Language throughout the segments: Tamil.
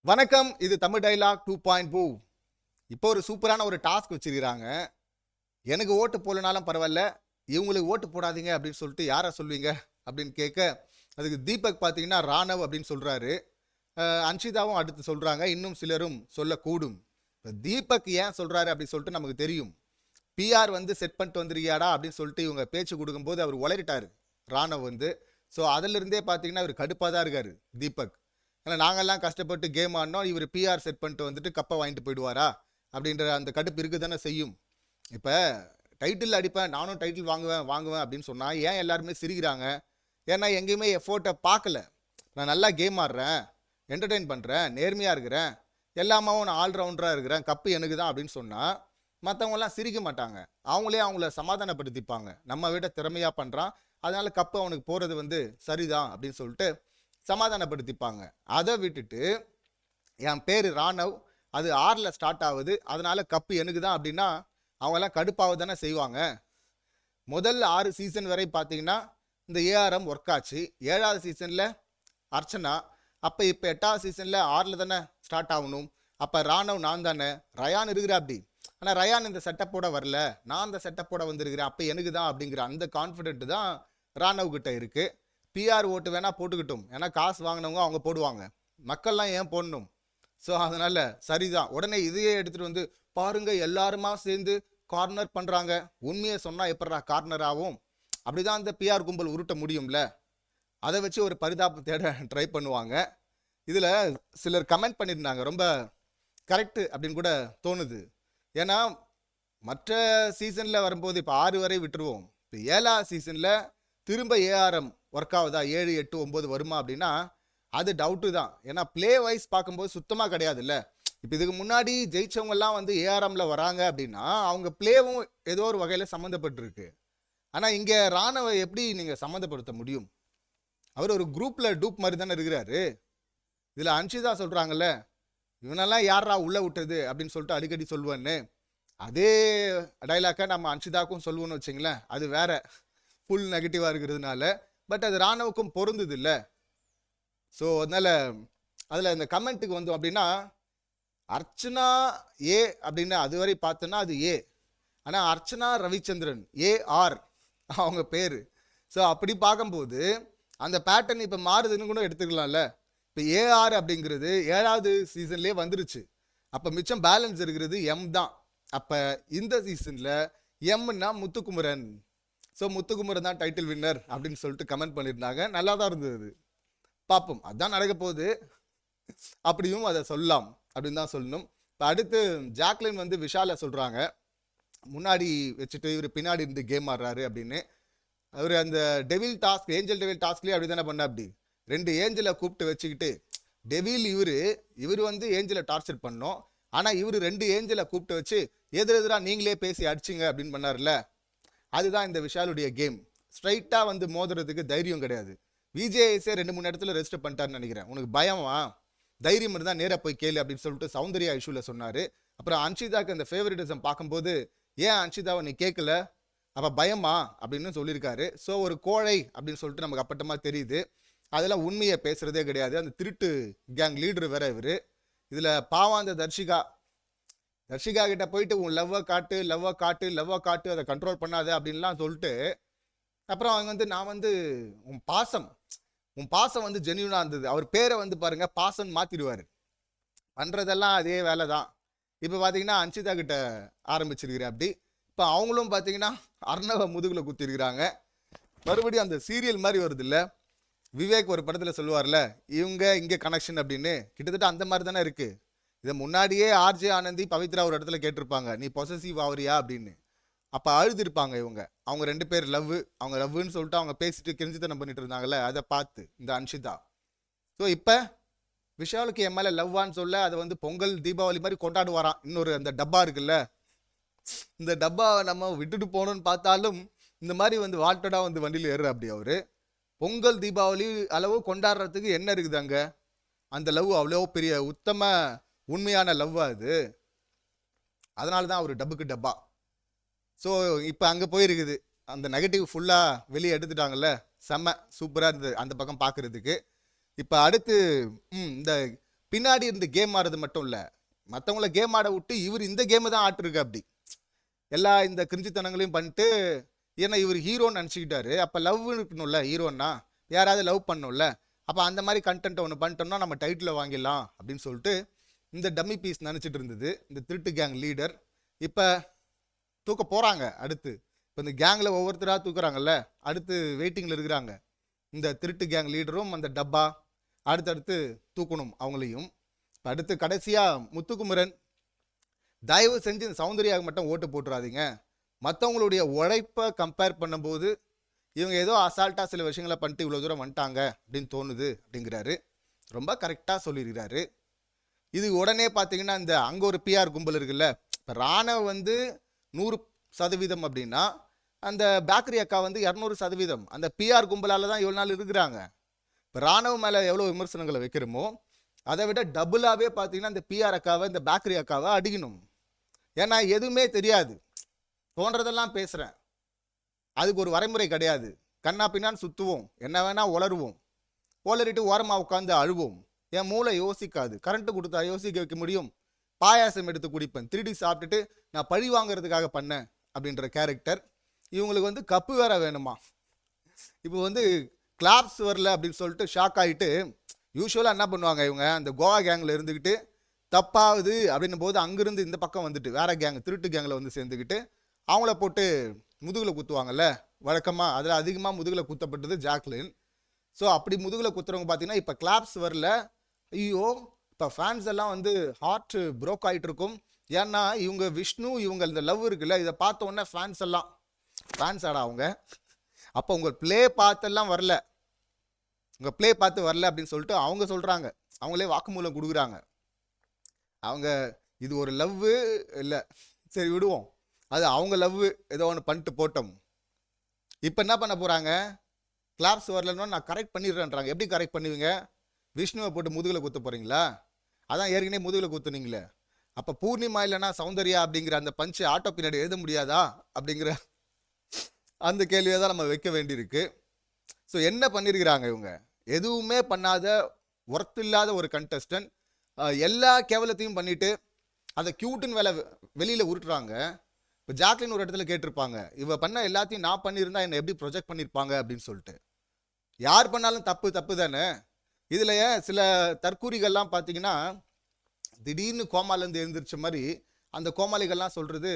வணக்கம். இது தமிழ் டயலாக் 2.0. இப்போ ஒரு சூப்பரான ஒரு டாஸ்க் வச்சிருக்காங்க. எனக்கு ஓட்டு போடலனாலும் பரவாயில்ல, இவங்களுக்கு ஓட்டு போடாதீங்க அப்படின்னு சொல்லிட்டு யாரை சொல்வீங்க அப்படின்னு கேட்க, அதுக்கு தீபக் பார்த்தீங்கன்னா ராணவ் அப்படின்னு சொல்றாரு. அன்ஷிதாவும் அடுத்து சொல்றாங்க. இன்னும் சிலரும் சொல்லக்கூடும். இப்ப தீபக் ஏன் சொல்றாரு அப்படின்னு சொல்லிட்டு நமக்கு தெரியும். பிஆர் வந்து செட் பண்ணிட்டு வந்துருக்கியாடா அப்படின்னு சொல்லிட்டு இவங்க பேச்சு கொடுக்கும்போது அவர் உளறிட்டாரு ராணவ் வந்து. ஸோ அதிலிருந்தே பார்த்தீங்கன்னா இவர் கடுப்பாக தான் இருக்காரு தீபக். ஏன்னா நாங்கள்லாம் கஷ்டப்பட்டு கேம் ஆடினோம், இவர் பிஆர் செட் பண்ணிட்டு வந்துட்டு கப்பை வாங்கிட்டு போயிடுவாரா அப்படின்ற அந்த கடுப்பு இருக்கு தானே செய்யும். இப்போ டைட்டில் அடிப்பேன், நானும் டைட்டில் வாங்குவேன் வாங்குவேன் அப்படின்னு சொன்னால் ஏன் எல்லாருமே சிரிக்கிறாங்க? ஏன்னா எங்கேயுமே எஃபோர்ட்டை பார்க்கல. நான் நல்லா கேம் ஆடுறேன், என்டர்டெயின் பண்ணுறேன், நேர்மையாக இருக்கிறேன், எல்லாமாவும் நான் ஆல்ரவுண்டராக இருக்கிறேன், கப்பு எனக்கு தான் அப்படின்னு சொன்னால் மற்றவங்கலாம் சிரிக்க மாட்டாங்க. அவங்களே அவங்கள சமாதானப்படுத்திப்பாங்க. நம்ம விட திறமையாக பண்ணுறான், அதனால கப்பு அவனுக்கு போகிறது வந்து சரிதான் அப்படின்னு சொல்லிட்டு சமாதானப்படுத்திப்பாங்க. அதை விட்டுட்டு என் பேர் ராணவ், அது ஆறில் ஸ்டார்ட் ஆகுது, அதனால கப்பு எனக்கு தான் அப்படின்னா அவங்கெல்லாம் கடுப்பாக தானே செய்வாங்க. முதல் 6 சீசன் வரை பார்த்தீங்கன்னா இந்த ஏஆர்எம் ஒர்க் ஆச்சு. 7வது சீசனில் அர்ச்சனா, அப்போ இப்போ 8வது சீசனில் 6ல் தானே ஸ்டார்ட் ஆகணும். அப்போ ராணவ் நான் தானே, ரயான் இருக்கிற அப்படி. ஆனால் ரயான் இந்த செட்டப்போட வரல, நான் அந்த செட்டப்போட வந்திருக்கிறேன், அப்போ எனக்கு தான் அப்படிங்கிற அந்த கான்ஃபிடென்ட் தான் ராணவ் கிட்ட இருக்கு. பிஆர் ஓட்டு வேணா போட்டுக்கிட்டும், ஏன்னா காசு வாங்கினவங்க அவங்க போடுவாங்க, மக்கள்லாம் ஏன் போடணும்? ஸோ அதனால சரிதான். உடனே இதையே எடுத்துட்டு வந்து பாருங்க எல்லாருமா சேர்ந்து கார்னர் பண்றாங்க. உண்மையை சொன்னா எப்படா கார்னர் ஆகும்? அப்படிதான் அந்த பிஆர் கும்பல் உருட்ட முடியும்ல. அதை வச்சு ஒரு பரிதாபம் தேட ட்ரை பண்ணுவாங்க. இதுல சிலர் கமெண்ட் பண்ணியிருந்தாங்க, ரொம்ப கரெக்ட் அப்படின்னு கூட தோணுது. ஏன்னா மற்ற சீசன்ல வரும்போது இப்போ 6 வரை விட்டுருவோம், இப்போ 7வது சீசன்ல திரும்ப ஏஆர்எம் ஒர்க் ஆகுதா, 7, 8, 9 வருமா அப்படின்னா அது டவுட்டு தான். ஏன்னா பிளே வைஸ் பார்க்கும்போது சுத்தமாக கிடையாதுல்ல. இப்போ இதுக்கு முன்னாடி ஜெயிச்சவங்கெல்லாம் வந்து ஏஆர்எம்ல வராங்க அப்படின்னா அவங்க பிளேவும் ஏதோ ஒரு வகையில் சம்மந்தப்பட்டிருக்கு. ஆனால் இங்கே ராணுவ எப்படி நீங்கள் சம்மந்தப்படுத்த முடியும்? அவர் ஒரு குரூப்பில் டூப் மாதிரி தானே இருக்கிறாரு. இதில் அன்ஷிதா சொல்கிறாங்கல்ல, இவனெல்லாம் யாரா உள்ளே விட்டது அப்படின்னு சொல்லிட்டு அடிக்கடி சொல்லுவேன்னு, அதே டைலாக்கை நம்ம அன்ஷிதாக்கும் சொல்லுவோன்னு வச்சிங்களேன். அது வேற ஃபுல் நெகட்டிவாக இருக்கிறதுனால. பட் அது ராணுவுக்கும் பொருந்தது இல்லை. ஸோ அதனால் அதில் இந்த கமெண்ட்டுக்கு வந்தோம் அப்படின்னா அர்ச்சனா ஏ அப்படின்னு அதுவரை பார்த்தோன்னா அது ஏ. ஆனால் அர்ச்சனா ரவிச்சந்திரன் ஏஆர் அவங்க பேர். ஸோ அப்படி பார்க்கும்போது அந்த பேட்டர்ன் இப்போ மாறுதுன்னு கூட எடுத்துக்கலாம்ல. இப்போ ஏஆர் அப்படிங்கிறது 7வது சீசன்லேயே வந்துருச்சு. அப்போ மிச்சம் பேலன்ஸ் இருக்கிறது எம் தான். அப்போ இந்த சீசனில் எம்னா முத்துக்குமரன். ஸோ முத்துக்குமரன் தான் டைட்டில் வின்னர் அப்படின்னு சொல்லிட்டு கமெண்ட் பண்ணியிருந்தாங்க. நல்லா தான் இருந்தது. பார்ப்போம், அதான் நடக்க போகுது. அப்படியும் அதை சொல்லலாம் அப்படின்னு தான் சொல்லணும். இப்போ அடுத்து ஜாக்லின் வந்து விஷாலை சொல்கிறாங்க, முன்னாடி வச்சுட்டு இவர் பின்னாடி இருந்து கேம் ஆடுறாரு அப்படின்னு. அவர் அந்த டெவில் டாஸ்க், ஏஞ்சல் டெவில் டாஸ்க்லேயே அப்படி தானே பண்ண. அப்படி 2 ஏஞ்சலை கூப்பிட்டு வச்சுக்கிட்டு டெவில் இவர் வந்து ஏஞ்சலை டார்ச்சர் பண்ணோம். ஆனால் இவர் 2 ஏஞ்சலை கூப்பிட்டு வச்சு எதிரெதிராக நீங்களே பேசி அடிச்சிங்க அப்படின்னு பண்ணார்ல. அதுதான் இந்த விஷாலுடைய கேம். ஸ்ட்ரைட்டாக வந்து மோதுறதுக்கு தைரியம் கிடையாது. விஜேஎஸே 2-3 இடத்துல ரெஜிஸ்டர் பண்ணிட்டாருன்னு நினைக்கிறேன். உனக்கு பயமா, தைரியம் இருந்தால் நேராக போய் கேளு அப்படின்னு சொல்லிட்டு சௌந்தர்யா இஷ்யூவில் சொன்னார். அப்புறம் அன்ஷிதாக்கு அந்த ஃபேவரட்டிசம் பார்க்கும்போது ஏன் அன்ஷிதாவை நீ கேட்கல, அப்போ பயமா அப்படின்னு சொல்லியிருக்காரு. ஸோ ஒரு கோழை அப்படின்னு சொல்லிட்டு நமக்கு அப்பட்டமாக தெரியுது. அதெல்லாம் உண்மையை பேசுகிறதே கிடையாது. அந்த திருட்டு கேங் லீடர் வேற இவர். இதில் பாவம் அந்த தர்ஷிகா கிட்ட போயிட்டு உன் லவ்வை காட்டு அதை கண்ட்ரோல் பண்ணாத அப்படின்லாம் சொல்லிட்டு, அப்புறம் அவங்க வந்து நான் வந்து உன் பாசம் வந்து ஜென்யூனாக இருந்தது. அவர் பேரை வந்து பாருங்க பாசம் மாற்றிடுவார். பண்ணுறதெல்லாம் அதே வேலை தான். இப்போ பார்த்தீங்கன்னா அன்ஷிதா கிட்ட ஆரம்பிச்சிருக்கிறேன் அப்படி. இப்போ அவங்களும் பார்த்தீங்கன்னா அர்ணவ முதுகில் குத்திருக்கிறாங்க. மறுபடியும் அந்த சீரியல் மாதிரி வருது இல்லை, விவேக் ஒரு படத்தில் சொல்லுவார்ல இவங்க இங்கே கனெக்ஷன் அப்படின்னு, கிட்டத்தட்ட அந்த மாதிரி தானே இருக்குது. இதை முன்னாடியே ஆர்ஜே ஆனந்தி பவித்ரா ஒரு இடத்துல கேட்டிருப்பாங்க, நீ பொசசிவ் ஆவறியா அப்படின்னு. அப்போ அழுதுருப்பாங்க இவங்க. அவங்க 2 பேர் அவங்க லவ்னு சொல்லிட்டு அவங்க பேசிட்டு கிரிஞ்சித்தனம் பண்ணிட்டு இருந்தாங்கல்ல, அதை பார்த்து இந்த அன்ஷிதா. ஸோ இப்போ விஷாலுக்கு என் மேலே லவ்வான்னு சொல்ல அதை வந்து பொங்கல் தீபாவளி மாதிரி கொண்டாடுவாராம். இன்னொரு அந்த டப்பா இருக்குல்ல, இந்த டப்பாவை நம்ம விட்டுட்டு போகணும்னு பார்த்தாலும் இந்த மாதிரி வந்து வால்டடாக வந்து வண்டியில் ஏறுற அப்படி அவரு. பொங்கல் தீபாவளி அளவு கொண்டாடுறதுக்கு என்ன இருக்குது அங்கே? அந்த லவ் அவ்வளோ பெரிய உத்தம உண்மையான லவ்வா அது. அதனால தான் அவர் டப்புக்கு டப்பா. ஸோ இப்போ அங்கே போயிருக்குது. அந்த நெகட்டிவ் ஃபுல்லாக வெளியே எடுத்துட்டாங்கல்ல, செம்ம சூப்பராக இருந்தது அந்த பக்கம் பார்க்குறதுக்கு. இப்போ அடுத்து இந்த பின்னாடி இருந்து கேம் ஆடுறது மட்டும் இல்லை, மற்றவங்கள கேம் ஆட விட்டு இவர் இந்த கேமை தான் ஆட்டிருக்கு. அப்படி எல்லா இந்த கிரிஞ்சித்தனங்களையும் பண்ணிட்டு, ஏன்னா இவர் ஹீரோன்னு நினச்சிக்கிட்டாரு. அப்போ லவ் இருக்கணும்ல, ஹீரோன்னா யாராவது லவ் பண்ணணும்ல, அப்போ அந்த மாதிரி கண்டென்ட்டை ஒன்று பண்ணிட்டோம்னா நம்ம டைட்டில் வாங்கிடலாம் அப்படின்னு சொல்லிட்டு இந்த டம்மி பீஸ் நினச்சிட்டு இருந்தது இந்த திருட்டு கேங் லீடர். இப்போ தூக்க போகிறாங்க. அடுத்து இப்போ இந்த கேங்கில் ஒவ்வொருத்தராக தூக்குறாங்கல்ல, அடுத்து வெயிட்டிங்கில் இருக்கிறாங்க இந்த திருட்டு கேங் லீடரும் அந்த டப்பா. அடுத்தடுத்து தூக்கணும் அவங்களையும். இப்போ அடுத்து கடைசியாக முத்துக்குமரன், தயவு செஞ்சு இந்த சௌந்தர்யாவுக்கு மட்டும் ஓட்டு போட்டுறாதீங்க. மற்றவங்களுடைய உழைப்பை கம்பேர் பண்ணும்போது இவங்க ஏதோ அசால்ட்டாக சில விஷயங்களை பண்ணிட்டு இவ்வளோ தூரம் வந்துட்டாங்க அப்படின்னு தோணுது அப்படிங்கிறாரு. ரொம்ப கரெக்டாக சொல்லியிருக்கிறாரு. இது உடனே பார்த்தீங்கன்னா இந்த அங்கே ஒரு பிஆர் கும்பல் இருக்குல்ல, இப்போ ராணவ் வந்து 100% அப்படின்னா அந்த பேக்கரி அக்கா வந்து 200%. அந்த பிஆர் கும்பலால் தான் இவ்வளோ நாள் இருக்கிறாங்க. இப்போ ராணவ் மேலே எவ்வளோ விமர்சனங்களை வைக்கிறோமோ அதை விட டபுளாகவே பார்த்தீங்கன்னா இந்த பிஆர் அக்காவை, இந்த பேக்கரி அக்காவை அடிக்கணும். ஏன்னா எதுவுமே தெரியாது, தோன்றதெல்லாம் பேசுகிறேன். அதுக்கு ஒரு வரைமுறை கிடையாது. கண்ணா பின்னான்னு சுற்றுவோம், என்ன வேணால் உளருவோம், உளறிட்டு ஓரமாக உட்காந்து அழுவோம். என் மூளை யோசிக்காது. கரண்ட்டு கொடுத்தா யோசிக்க வைக்க முடியும்? பாயாசம் எடுத்து குடிப்பேன், திருடி சாப்பிட்டுட்டு நான் பழி வாங்கிறதுக்காக பண்ணேன் அப்படின்ற கேரக்டர். இவங்களுக்கு வந்து கப்பு வேற வேணுமா? இப்போ வந்து கிளாப்ஸ் வரல அப்படின்னு சொல்லிட்டு ஷாக் ஆகிட்டு, யூஸ்வலாக என்ன பண்ணுவாங்க இவங்க, அந்த கோவா கேங்கில் இருந்துக்கிட்டு தப்பாகுது அப்படின்னும் போது அங்கேருந்து இந்த பக்கம் வந்துட்டு வேற கேங் திருட்டு கேங்கில் வந்து சேர்ந்துக்கிட்டு அவங்கள போட்டு முதுகில் குத்துவாங்கல்ல வழக்கமாக. அதில் அதிகமாக முதுகில் குத்தப்பட்டது ஜாக்லின். ஸோ அப்படி முதுகில் குத்துறவங்க பார்த்தீங்கன்னா இப்போ கிளாப்ஸ் வரல, ஐயோ இப்போ ஃபேன்ஸ் எல்லாம் வந்து ஹார்ட் ப்ரோக் ஆகிட்டு இருக்கும். ஏன்னா இவங்க விஷ்ணு, இவங்க இந்த லவ் இருக்குல்ல, இதை பார்த்த உடனே ஃபேன்ஸ் எல்லாம் ஃபேன்ஸ் ஆடா அவங்க. அப்போ உங்கள் ப்ளே பார்த்தெல்லாம் வரல, உங்கள் ப்ளே பார்த்து வரல அப்படின்னு சொல்லிட்டு அவங்க சொல்கிறாங்க. அவங்களே வாக்குமூலம் கொடுக்குறாங்க. அவங்க இது ஒரு லவ்வு இல்லை, சரி விடுவோம், அது அவங்க லவ், ஏதோ ஒன்று பண்ணிட்டு போட்டோம். இப்போ என்ன பண்ண போகிறாங்க, கிளாப்ஸ் வரலன்னா நான் கரெக்ட் பண்ணிடுறேன்றாங்க. எப்படி கரெக்ட் பண்ணுவீங்க? விஷ்ணுவை போட்டு முதுகில் குத்த போகிறீங்களா? அதான் ஏற்கனவே முதுகில் குத்துனீங்களே. அப்போ பூர்ணிமா இல்லைனா சௌந்தர்யா அப்படிங்கிற அந்த பஞ்சு ஆட்டோ பின்னாடி எழுத முடியாதா அப்படிங்கிற அந்த கேள்வியை தான் நம்ம வைக்க வேண்டியிருக்கு. ஸோ என்ன பண்ணியிருக்கிறாங்க இவங்க? எதுவுமே பண்ணாத ஒர்த் இல்லாத ஒரு கண்டஸ்டன்ட் எல்லா கேவலத்தையும் பண்ணிட்டு அதை க்யூட்டுன்னு வெளியில் உருட்டுறாங்க. இப்போ ஜாக்லின் ஒரு இடத்துல கேட்டிருப்பாங்க, இவ பண்ண எல்லாத்தையும் நான் பண்ணியிருந்தா என்னை எப்படி ப்ரொஜெக்ட் பண்ணியிருப்பாங்க அப்படின்னு சொல்லிட்டு. யார் பண்ணாலும் தப்பு தப்பு தானே. இதில் சில தற்கூரிகள்லாம் பார்த்தீங்கன்னா திடீர்னு கோமாலேருந்து எழுந்திரிச்ச மாதிரி அந்த கோமாளிகள்லாம் சொல்கிறது,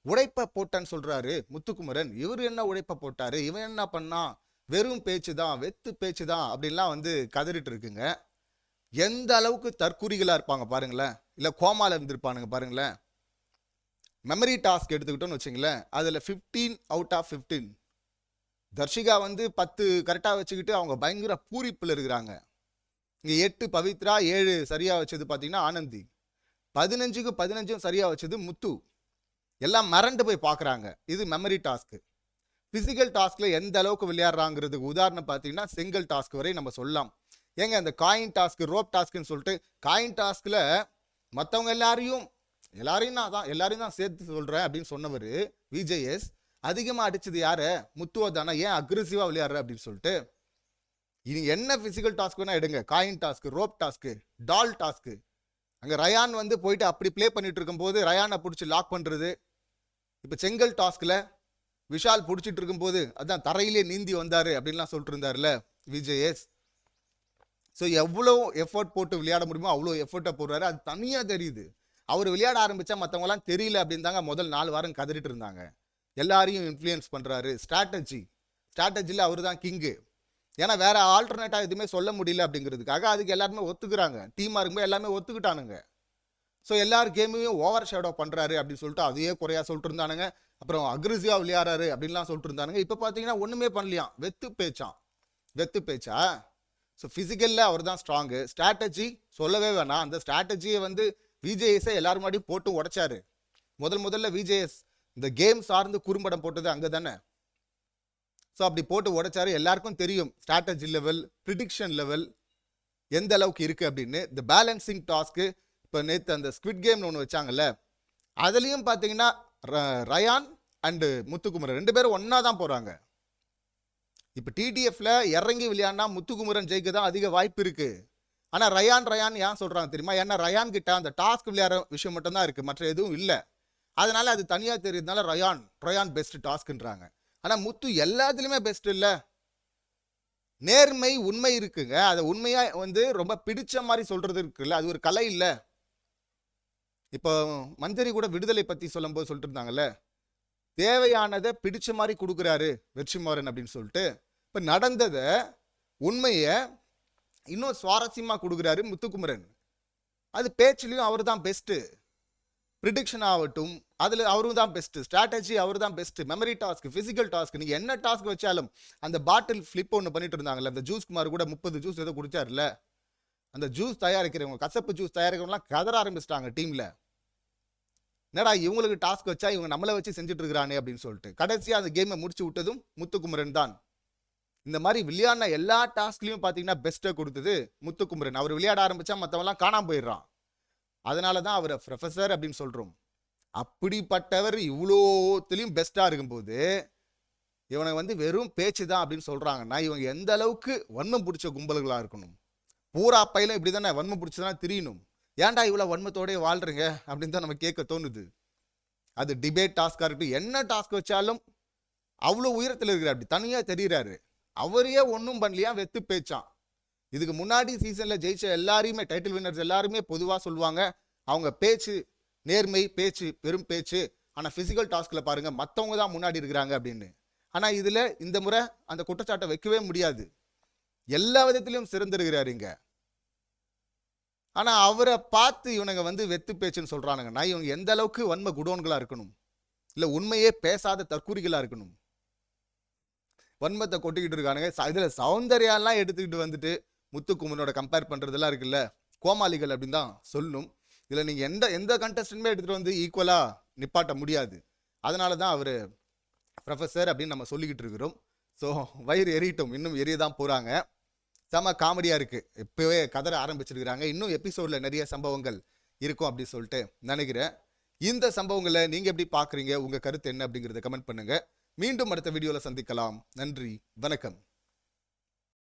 உழைப்பை போட்டான்னு சொல்கிறாரு முத்துக்குமரன், இவர் என்ன உழைப்பை போட்டார், இவன் என்ன பண்ணான், வெறும் பேச்சு தான், வெத்து பேச்சு தான் அப்படின்லாம் வந்து கதறிட்டு இருக்குங்க. எந்த அளவுக்கு தற்கூரிகளாக இருப்பாங்க பாருங்களேன், இல்லை கோமால இருந்திருப்பானுங்க பாருங்களேன். மெமரி டாஸ்க் எடுத்துக்கிட்டோன்னு வச்சுங்களேன், அதில் 15 out of 15 தர்ஷிகா வந்து 10 கரெக்டாக வச்சுக்கிட்டு அவங்க பயங்கர பூரிப்பில் இருக்கிறாங்க. இங்கே 8 பவித்ரா, 7 சரியாக வச்சது பார்த்தீங்கன்னா ஆனந்தி, 15க்கு 15 சரியாக வச்சது முத்து. எல்லாம் மறந்து போய் பார்க்குறாங்க. இது மெமரி டாஸ்க்கு. ஃபிசிக்கல் டாஸ்கில் எந்த அளவுக்கு விளையாடுறாங்கிறதுக்கு உதாரணம் பார்த்தீங்கன்னா சிங்கிள் டாஸ்க் வரை நம்ம சொல்லலாம். ஏங்க அந்த காயின் டாஸ்க்கு, ரோப் டாஸ்க்குன்னு சொல்லிட்டு காயின் டாஸ்கில் மற்றவங்க எல்லாரையும் தான் சேர்த்து சொல்கிறேன் அப்படின்னு சொன்னவர் விஜேஎஸ் அதிகமாக அடிச்சது யாரை? முத்துவா தானே. ஏன் அக்ரெசிவாக விளையாடுற அப்படின்னு சொல்லிட்டு. இனி என்ன ஃபிசிக்கல் டாஸ்க் வேணால் எடுங்க, காயின் டாஸ்க்கு, ரோப் டாஸ்க்கு, டால் டாஸ்க்கு. அங்கே ரயான் வந்து போயிட்டு அப்படி ப்ளே பண்ணிட்டு இருக்கும்போது ரயானை பிடிச்சி லாக் பண்ணுறது. இப்போ செங்கல் டாஸ்கில் விஷால் பிடிச்சிட்டு இருக்கும்போது அதான் தரையிலே நீந்தி வந்தார் அப்படின்லாம் சொல்லிட்டு இருந்தார்ல விஜேஎஸ். ஸோ எவ்வளோ எஃபர்ட் போட்டு விளையாட முடியுமோ அவ்வளோ எஃபர்ட்டை போடுறாரு. அது தனியாக தெரியுது. அவர் விளையாட ஆரம்பித்தா மற்றவங்களாம் தெரியல அப்படின்னு தாங்க முதல் 4 வாரம் கதறிட்டு இருந்தாங்க. எல்லாரையும் இன்ஃப்ளூயன்ஸ் பண்ணுறாரு. ஸ்ட்ராட்டஜியில் அவர் தான் கிங்கு. ஏன்னா வேற ஆல்டர்னேட்டாக எதுவுமே சொல்ல முடியல அப்படிங்கிறதுக்காக அதுக்கு எல்லாருமே ஒத்துக்கிறாங்க. டீமாக இருக்கும்போது எல்லாமே ஒத்துக்கிட்டானுங்க. ஸோ எல்லார் கேமையும் ஓவர் ஷேடோ பண்ணுறாரு அப்படின்னு சொல்லிட்டு அதையே குறையா சொல்லிட்டு இருந்தானுங்க. அப்புறம் அக்ரெசிவாக விளையாடுறாரு அப்படின்லாம் சொல்லிட்டு இருந்தானுங்க. இப்போ பார்த்தீங்கன்னா ஒன்றுமே பண்ணலையாம், வெத்து பேச்சா. ஸோ ஃபிசிக்கலில் அவர் தான் ஸ்ட்ராங்கு. ஸ்ட்ராட்டஜி சொல்லவே வேணாம். அந்த ஸ்ட்ராட்டஜியை வந்து விஜேஎஸை எல்லாரும் முன்னாடி போட்டு உடைச்சாரு. முதல்ல விஜேஎஸ் இந்த கேம் சார்ந்து குறும்படம் போட்டது அங்கே தானே. ஸோ அப்படி போட்டு உடைச்சாரு. எல்லாருக்கும் தெரியும் ஸ்ட்ராட்டஜி லெவல், ப்ரிடிக்ஷன் லெவல் எந்த அளவுக்கு இருக்குது அப்படின்னு. இந்த பேலன்சிங் டாஸ்க்கு இப்போ நேற்று அந்த ஸ்குவிட் கேம்னு ஒன்று வச்சாங்கல்ல, அதுலேயும் பார்த்தீங்கன்னா ரயான் அண்டு முத்துக்குமரன் 2 பேரும் ஒன்றா தான் போகிறாங்க. இப்போ டிடிஎஃப்ல இறங்கி விளையாடினா முத்துக்குமரன் ஜெயிக்க தான் அதிக வாய்ப்பு இருக்குது. ஆனால் ரயான் ரயான் ஏன் சொல்கிறாங்க தெரியுமா? ஏன்னா ரயான் கிட்ட அந்த டாஸ்க் விளையாடுற விஷயம் மட்டும்தான் இருக்குது, மற்ற எதுவும் இல்லை. அதனால அது தனியாக தெரியுதுனால ரயான் பெஸ்ட் டாஸ்க்ன்றாங்க. ஆனால் முத்து எல்லாத்துலேயுமே பெஸ்ட் இல்லை. நேர்மை உண்மை இருக்குங்க, அதை உண்மையாக வந்து ரொம்ப பிடிச்ச மாதிரி சொல்கிறது இருக்குல்ல, அது ஒரு கலை இல்லை. இப்போ மஞ்சரி கூட விடுதலை பற்றி சொல்லும்போது சொல்லிட்டு இருந்தாங்கல்ல, தேவையானதை பிடிச்ச மாதிரி கொடுக்குறாரு வெற்றிமாறன் அப்படின்னு சொல்லிட்டு. இப்போ நடந்ததை உண்மையை இன்னும் சுவாரஸ்யமாக கொடுக்குறாரு முத்துக்குமரன். அது பேச்சுலையும் அவர் தான் பெஸ்ட்டு. ப்ரிடிக்ஷன் ஆகட்டும், அதில் அவரும் தான் பெஸ்ட்டு. ஸ்ட்ராட்டஜி அவர் தான் best. Memory task, physical task, நீங்கள் என்ன டாஸ்க் வச்சாலும். அந்த பாட்டில் ஃப்ளிப் ஒன்று பண்ணிட்டு இருந்தாங்கல்ல, அந்த ஜூஸ் குமார் கூட 30 ஜூஸ் ஏதோ குடிச்சார்ல, அந்த ஜூஸ் தயாரிக்கிறவங்க, கசப்பு ஜூஸ் தயாரிக்கிறவங்களாம் கதற ஆரம்பிச்சிட்டாங்க டீமில். என்னடா இவங்களுக்கு டாஸ்க் வச்சா இவங்க நம்மளை வச்சு செஞ்சுட்டு இருக்கிறானே அப்படின்னு சொல்லிட்டு. கடைசியாக அந்த கேமை முடிச்சு விட்டதும் முத்துக்குமரன் தான். இந்த மாதிரி விளையாடின எல்லா டாஸ்க்லையும் பார்த்தீங்கன்னா பெஸ்ட்டை கொடுத்தது முத்துக்குமரன். அவர் விளையாட ஆரம்பிச்சா மற்றவெல்லாம் காணாமல் போயிடுறான். அதனால தான் அவரை ப்ரொஃபஸர் அப்படின்னு சொல்கிறோம். அப்படிப்பட்டவர் இவ்வளோத்துலேயும் பெஸ்ட்டாக இருக்கும்போது இவனை வந்து வெறும் பேச்சு தான் அப்படின்னு சொல்கிறாங்கன்னா, இவங்க எந்த அளவுக்கு வன்மம் பிடிச்ச கும்பல்களாக இருக்கணும். பூரா பையிலும் இப்படி தானே வன்மம் பிடிச்சதான் தெரியணும். ஏன்டா இவ்வளோ வன்மத்தோடய வாழ்றீங்க அப்படின்னு தான் நம்ம கேட்க தோணுது. அது டிபேட் டாஸ்காக இருக்கட்டும், என்ன டாஸ்க் வச்சாலும் அவ்வளோ உயரத்தில் இருக்கிறார், அப்படி தனியாக தெரிகிறாரு. அவரையே ஒன்றும் பண்ணலையா, வெத்து பேச்சான். இதுக்கு முன்னாடி சீசனில் ஜெயிச்ச எல்லாரையுமே, டைட்டில் வின்னர்ஸ் எல்லாருமே பொதுவாக சொல்லுவாங்க, அவங்க பேச்சு நேர்மை, பேச்சு பெரும் பேச்சு, ஆனால் ஃபிசிக்கல் டாஸ்கில் பாருங்கள் மற்றவங்க தான் முன்னாடி இருக்கிறாங்க அப்படின்னு. ஆனால் இதில் இந்த முறை அந்த குற்றச்சாட்டை வைக்கவே முடியாது. எல்லா விதத்திலையும் சிறந்திருக்கிறாரு இங்கே. ஆனால் அவரை பார்த்து இவனுங்க வந்து வெத்து பேச்சுன்னு சொல்கிறானுங்கன்னா, இவங்க எந்த அளவுக்கு வன்ம குடோன்களாக இருக்கணும், இல்லை உண்மையே பேசாத தற்கூரிகளாக இருக்கணும். வன்மத்தை கொட்டிக்கிட்டு இருக்கானுங்க. இதில் சௌந்தர்யாலாம் எடுத்துக்கிட்டு வந்துட்டு முத்துக்குமரனோட கம்பேர் பண்ணுறதெல்லாம் இருக்குல்ல, கோமாளிகள் அப்படின்னு தான் சொல்லணும். இதில் நீங்கள் எந்த கண்டஸ்டன்ட்மே எடுத்துகிட்டு வந்து ஈக்குவலாக நிப்பாட்ட முடியாது. அதனால தான் அவர் ப்ரொஃபஸர் அப்படின்னு நம்ம சொல்லிக்கிட்டு இருக்கிறோம். ஸோ வயிறு எரியட்டும், இன்னும் எரிய தான் போகிறாங்க. செம காமெடியாக இருக்குது. இப்போவே கதற ஆரம்பிச்சிருக்கிறாங்க. இன்னும் எபிசோடில் நிறைய சம்பவங்கள் இருக்கும் அப்படின்னு சொல்லிட்டு நினைக்கிறேன். இந்த சம்பவங்களை நீங்கள் எப்படி பார்க்குறீங்க, உங்கள் கருத்து என்ன அப்படிங்கிறத கமெண்ட் பண்ணுங்கள். மீண்டும் அடுத்த வீடியோவில் சந்திக்கலாம். நன்றி, வணக்கம்.